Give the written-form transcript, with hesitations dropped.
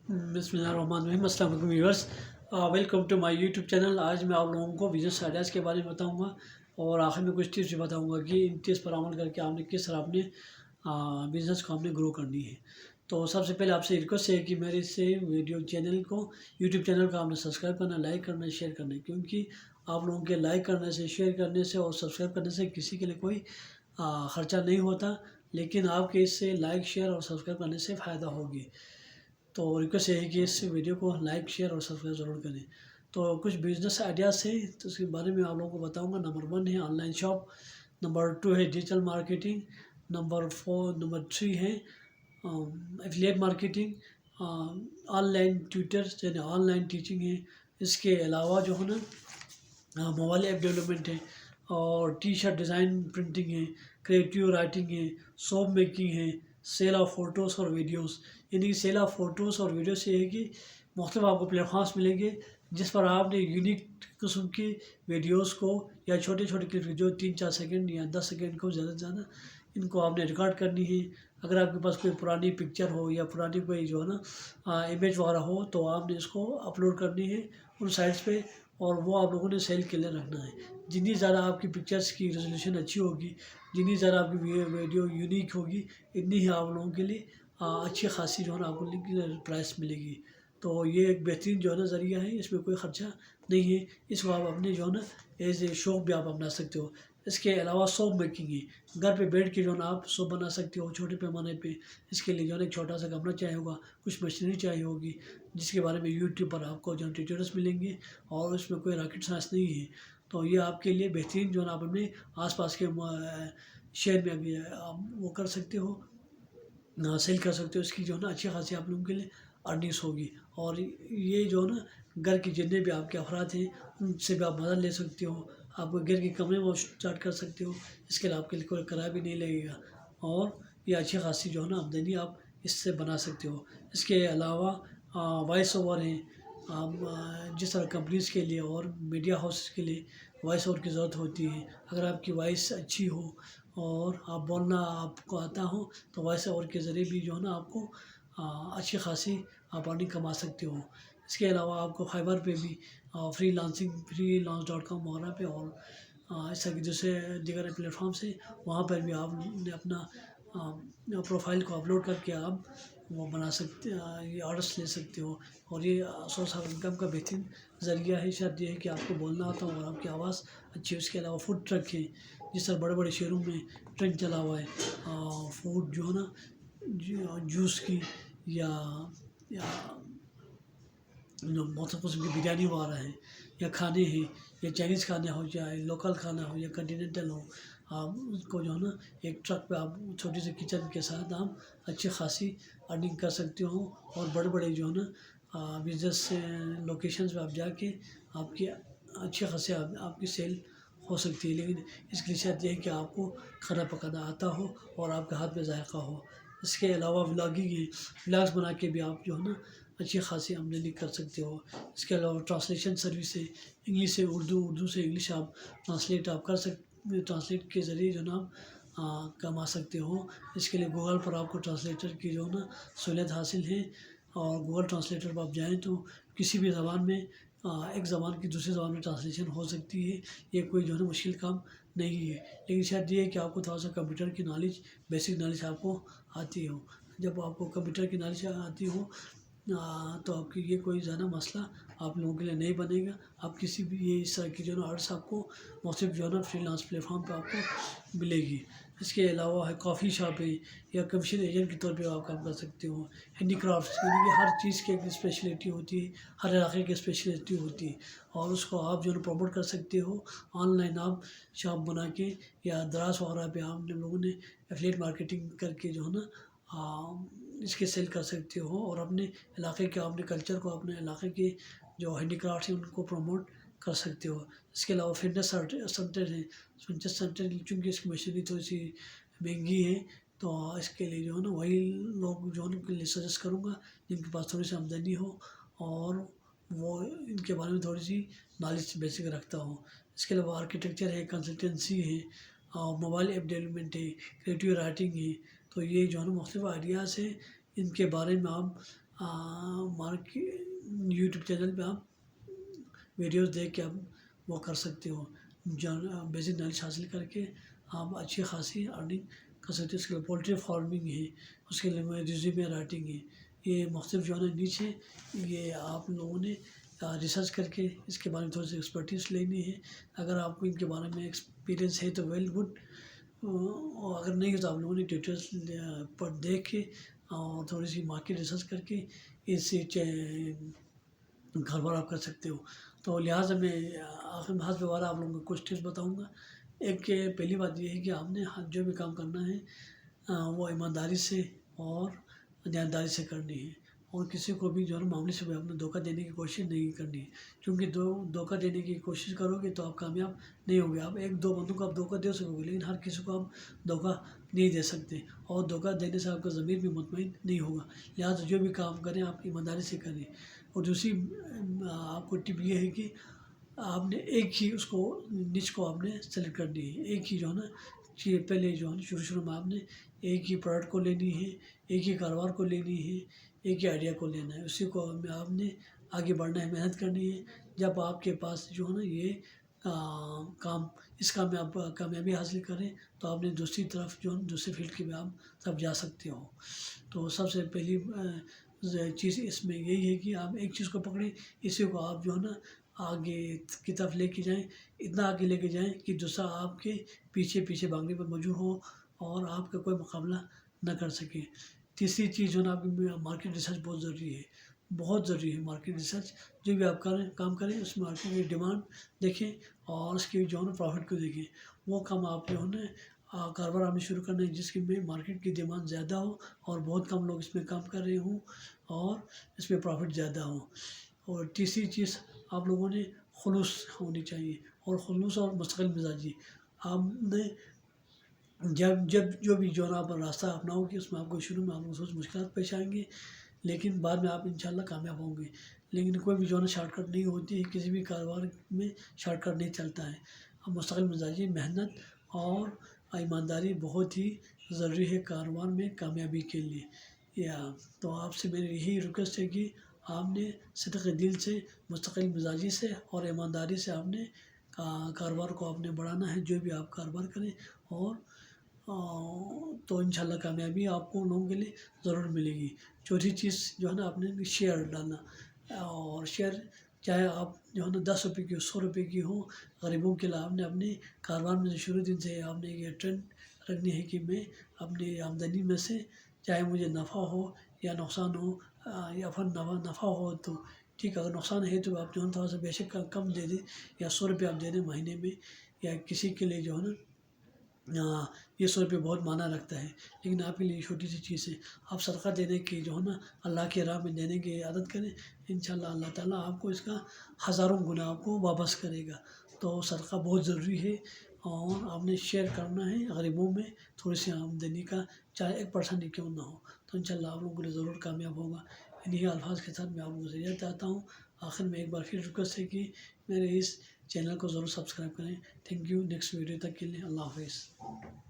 बिस्मिल्लाहिर्रहमानिर्रहीम। अस्सलाम वालेकुम viewers, welcome to my YouTube channel. आज मैं आप लोगों को बिज़नेस आइडियाज़ के बारे में बताऊंगा और आखिर में कुछ टिप्स भी बताऊंगा कि इन टिप्स पर अमल करके आपने किस तरह अपने बिज़नेस को आपने ग्रो करनी है। तो सबसे पहले आपसे रिक्वेस्ट है कि मेरे से वीडियो चैनल को यूट्यूब चैनल को आपने सब्सक्राइब करना, लाइक करना, शेयर करना है, क्योंकि आप लोगों के लाइक करने से, शेयर करने से और सब्सक्राइब करने से किसी के लिए कोई ख़र्चा नहीं होता, लेकिन आपके इससे लाइक, शेयर और सब्सक्राइब करने से फ़ायदा होगी। तो रिक्वेस्ट है कि इस वीडियो को लाइक, शेयर और सब्सक्राइब ज़रूर करें। तो कुछ बिजनेस आइडियाज़ हैं तो उसके बारे में आप लोगों को बताऊंगा। नंबर 1 है ऑनलाइन शॉप, नंबर 2 है डिजिटल मार्केटिंग, नंबर 3 है एफिलिएट मार्केटिंग, ऑनलाइन ट्यूटर्स यानी ऑनलाइन टीचिंग है। इसके अलावा जो है ना मोबाइल ऐप डेवलपमेंट है, और टी शर्ट डिज़ाइन प्रिंटिंग है, क्रिएटिव राइटिंग है, सोप मेकिंग है, सेल ऑफ फ़ोटोज़ और वीडियोस। यानी सेल ऑफ फ़ोटोज़ और वीडियो से है कि मुख्तलिफ आपको प्लेटफॉर्म्स मिलेंगे जिस पर आपने यूनिक किस्म की वीडियोस को या छोटे छोटे क्लिप जो 3-4 सेकंड या 10 सेकंड को ज़्यादा से ज़्यादा इनको आपने रिकॉर्ड करनी है। अगर आपके पास कोई पुरानी पिक्चर हो या पुरानी कोई जो है ना इमेज वगैरह हो, तो आपने इसको अपलोड करनी है उन साइट्स पे, और वो आप लोगों ने सेल के लिए रखना है। जितनी ज़्यादा आपकी पिक्चर्स की रेजोल्यूशन अच्छी होगी, जितनी ज़्यादा आपकी वीडियो यूनिक होगी, इतनी ही आप लोगों के लिए अच्छी खासी जो है ना आपको प्राइस मिलेगी। तो ये एक बेहतरीन जो है ना ज़रिया है, इसमें कोई ख़र्चा नहीं है। इसको आप अपने जो है ना एज ए शौक भी आप अपना सकते हो। इसके अलावा सोप मेकिंग है, घर पे बैठ के जो है ना आप सोप बना सकते हो छोटे पैमाने पे। इसके लिए जो है ना एक छोटा सा कमरा चाहिए होगा, कुछ मशीनरी चाहिए होगी, जिसके बारे में यूट्यूब पर आपको जो ट्यूटोरियल्स मिलेंगे, और उसमें कोई रॉकेट साइंस नहीं है। तो ये आपके लिए बेहतरीन जो है ना आप अपने आसपास के शहर में भी आप वो कर सकते हो, सेल कर सकते हो। इसकी जो है ना अच्छी खासी आप लोगों के लिए अर्निंग्स होगी। और ये जो है ना घर के जितने भी आपके अफराद हैं उनसे भी आप मदद ले सकते हो। आप घर के कमरे में स्टार्ट कर सकते हो, इसके लिए आपके लिए कोई किराया भी नहीं लगेगा, और ये अच्छी खासी जो है ना आमदनी आप इससे बना सकते हो। इसके अलावा वॉइस ओवर है। आप जिस तरह कंपनीज़ के लिए और मीडिया हाउस के लिए वॉइस ओवर की ज़रूरत होती है, अगर आपकी वॉइस अच्छी हो और आप बोलना आपको आता हो, तो वॉइस ओवर के ज़रिए भी जो है ना आपको अच्छी खासी आप अर्निंग कमा सकते हो। इसके अलावा आपको फाइवर पे भी freelance.com वगैरह पे, और इस तरह के दूसरे दीगर प्लेटफॉर्म्स हैं, वहाँ पर भी आपने अपना प्रोफाइल को अपलोड करके आप वो बना सकते, ये ऑर्डर्स ले सकते हो। और ये सोर्स ऑफ इनकम का बेहतरीन ज़रिया है। शर्त ये है कि आपको बोलना आता हो और आपकी आवाज़ अच्छी है। उसके अलावा फूड ट्रक है, जिस तरह बड़े बड़े शहरों में ट्रेंड चला हुआ है फूड जो है ना जूस की, या जो बहुत किस्म की बिरयानी वगैरह है, या खाने हैं, या चाइनीज़ खाना हो, चाहे लोकल खाना हो या कॉन्टिनेंटल हो, आप उसको जो है ना एक ट्रक पे आप छोटी सी किचन के साथ आप अच्छी खासी अर्निंग कर सकते हो। और बड़े बड़े जो है ना बिजनेस लोकेशंस पे आप जाके आपकी अच्छी खासी आपकी सेल हो सकती है। लेकिन इसके लिए शर्त यह है कि आपको खाना पकाना आता हो और आपके हाथ में जायका हो। इसके अलावा व्लॉगिंग है, व्लॉग्स बना के भी आप जो है ना अच्छी खासी आमदनी कर सकते हो। इसके अलावा ट्रांसलेशन सर्विस है, इंग्लिश से उर्दू, उर्दू से इंग्लिश आप आप कर सकते, ट्रांसलेट के ज़रिए जो ना आप कमा सकते हो। इसके लिए गूगल पर आपको ट्रांसलेटर की जो ना सहूलियत हासिल है, और गूगल ट्रांसलेटर पर आप जाएँ तो किसी भी ज़बान में एक ज़बान की दूसरी ज़बान में ट्रांसलेशन हो सकती है। ये कोई जो है ना मुश्किल काम नहीं है, लेकिन शायद ये है कि आपको थोड़ा सा कंप्यूटर की नॉलेज, बेसिक नॉलेज आपको आती हो। जब आपको कंप्यूटर की नॉलेज आती हो तो आपकी ये कोई ज़्यादा मसला आप लोगों के लिए नहीं बनेगा। आप किसी भी ये इस तरह की जो है ना अर्ट्स आपको मुख्तलिफ जो है ना फ्रीलांस प्लेटफॉर्म पे आपको मिलेगी। इसके अलावा है कॉफ़ी शॉप है, या कमीशन एजेंट के तौर पे आप काम कर सकते हो। हैंडीक्राफ्ट्स, यानी कि हर चीज़ की एक स्पेशलिटी होती है, हर इलाके की स्पेशलिटी होती है, और उसको आप जो है प्रमोट कर सकते हो। ऑनलाइन आप शॉप बना के या दराज वगैरह पे आप लोगों ने एफिलिएट मार्केटिंग करके जो है ना इसके सेल कर सकते हो, और अपने इलाके के, अपने कल्चर को, अपने इलाके के जो हैंडीक्राफ्ट हैं उनको प्रमोट कर सकते हो। इसके अलावा फिटनेस सेंटर है। फिटनेस सेंटर चूँकि इसकी मशीनरी थोड़ी सी महंगी है, तो इसके लिए जो है ना वही लोग जो है उनके लिए सजेस्ट करूँगा जिनके पास थोड़ी सी आमदनी हो, और वो इनके बारे में थोड़ी सी नॉलेज बेसिक रखता हो। इसके अलावा आर्किटेक्चर है, कंसल्टेंसी है, और मोबाइल ऐप डेवलपमेंट है, क्रिएटिव राइटिंग है। तो ये जो है ना मुख्तलिफ आइडियाज़ है, इनके बारे में आप यूट्यूब चैनल पे आप वीडियोस देख के आप वो कर सकते हो। बेसिक नॉलेज हासिल करके आप अच्छी खासी अर्निंग कर सकते हो। उसके लिए पोल्ट्री फार्मिंग है, उसके लिए रिज्यूमे राइटिंग है, ये मुख्तलिफ जो है ना नीचे ये आप लोगों ने रिसर्च करके इसके बारे में थोड़ी सी एक्सपर्टीज लेनी है। अगर आपको इनके बारे में एक्सपीरियंस है तो वेल गुड, और अगर नहीं है तो आप लोगों ने ट्यूटोरियल्स पर देख के और थोड़ी सी मार्केट रिसर्च करके इससे कारोबार आप कर सकते हो। तो लिहाजा मैं आखिर में हाथ व्यवहार आप लोगों को कुछ टिप्स बताऊंगा। एक पहली बात ये है कि आपने जो भी काम करना है वो ईमानदारी से और ध्यानदारी से करनी है, और किसी को भी जो है मामले से भी आपने धोखा देने की कोशिश नहीं करनी है, क्योंकि धोखा देने की कोशिश करोगे तो आप कामयाब नहीं होगे। आप एक दो बंदों को आप धोखा दे सकोगे, लेकिन हर किसी को आप धोखा नहीं दे सकते, और धोखा देने से आपका ज़मीर भी मुतमईन नहीं होगा। लिहाजा जो भी काम करें आप ईमानदारी से करें। और दूसरी आपको टिप ये है कि आपने एक ही उसको निच को आपने सेलेक्ट करनी है। एक ही जो है ना पहले जो है शुरू में आपने एक ही प्रोडक्ट को लेनी है, एक ही कारोबार को लेनी है, एक ही आइडिया को लेना है, उसी को आपने आगे बढ़ना है, मेहनत करनी है। जब आपके पास जो है ना ये काम इस काम में आप कामयाबी हासिल करें तो आपने दूसरी तरफ जो है दूसरे फील्ड की भी आप तब जा सकते हो। तो सबसे पहली चीज़ इसमें यही है कि आप एक चीज़ को पकड़ें, इसी को आप जो है ना आगे की तरफ लेके जाएं, इतना आगे लेके जाएं कि दूसरा आपके पीछे पीछे भागने पर मजबूर हो और आपका कोई मुकाबला न कर सके। तीसरी चीज़ जो है ना आपकी मार्केट रिसर्च बहुत ज़रूरी है, बहुत ज़रूरी है मार्केट रिसर्च। जो भी आप करें काम करें उस मार्केट की डिमांड देखें और उसकी जो है ना प्रॉफिट को देखें। वो काम आप जो है ना कारोबार आपने शुरू करना है जिसकी में मार्केट की डिमांड ज़्यादा हो और बहुत कम लोग इसमें काम कर रहे हों और इसमें प्रॉफिट ज़्यादा हो। और तीसरी चीज़ आप लोगों ने खुलूस होनी चाहिए, और खुलूस और मुस्तकिल मिजाजी। आपने जब जब जो भी जो आप रास्ता अपनाओगे उसमें आपको शुरू में आपको सोच मुश्किल पेश आएंगी, लेकिन बाद में आप इंशाल्लाह कामयाब होंगे। लेकिन कोई भी जो है शॉर्टकट नहीं होती है, किसी भी कारोबार में शॉर्टकट नहीं चलता है। अब मुस्तकिल मिजाजी, मेहनत और ईमानदारी बहुत ही ज़रूरी है कारोबार में कामयाबी के लिए। या तो आपसे मेरी यही रिक्वेस्ट है कि आपने सदक़े दिल से, मुस्तकिल मिजाजी से और ईमानदारी से आपने कारोबार को आपने बढ़ाना है। जो भी आप कारोबार करें और तो इंशाल्लाह कामयाबी आपको लोगों के लिए ज़रूर मिलेगी। चौथी चीज़ जो है ना आपने शेयर डालना, और शेयर चाहे आप जो है ना 10 रुपये की हो, 100 रुपये की हो, गरीबों के लिए आपने अपने कारोबार में शुरू दिन से आपने ये ट्रेंड रखनी है कि मैं अपनी आमदनी में से चाहे मुझे नफ़ा हो या नुकसान हो, या फिर नफ़ा हो तो ठीक है, अगर नुकसान है तो आप जो है थोड़ा सा बेशक कम दे दें, या 100 रुपये आप दे दें महीने में। या किसी के लिए जो है ना ये 100 रुपये बहुत माना रखता है, लेकिन आपके लिए छोटी सी चीज़ है। आप सदका देने की जो है ना अल्लाह के राह में देने की आदत करें, इंशाल्लाह अल्लाह ताला आपको इसका हज़ारों गुना आपको वापस करेगा। तो सदका बहुत ज़रूरी है, और आपने शेयर करना है गरीबों में थोड़ी सी आमदनी का, चाहे 1% ही क्यों ना हो, तो इंशाल्लाह आप लोगों के लिए ज़रूर कामयाब होगा। इन्हीं अल्फाज के साथ मैं आप लोगों से इजाज़त चाहता हूँ। आखिर में एक बार फिर रिक्वेस्ट है कि मेरे इस चैनल को ज़रूर सब्सक्राइब करें। Thank you. नेक्स्ट वीडियो तक के लिए अल्लाह हाफ़िज़।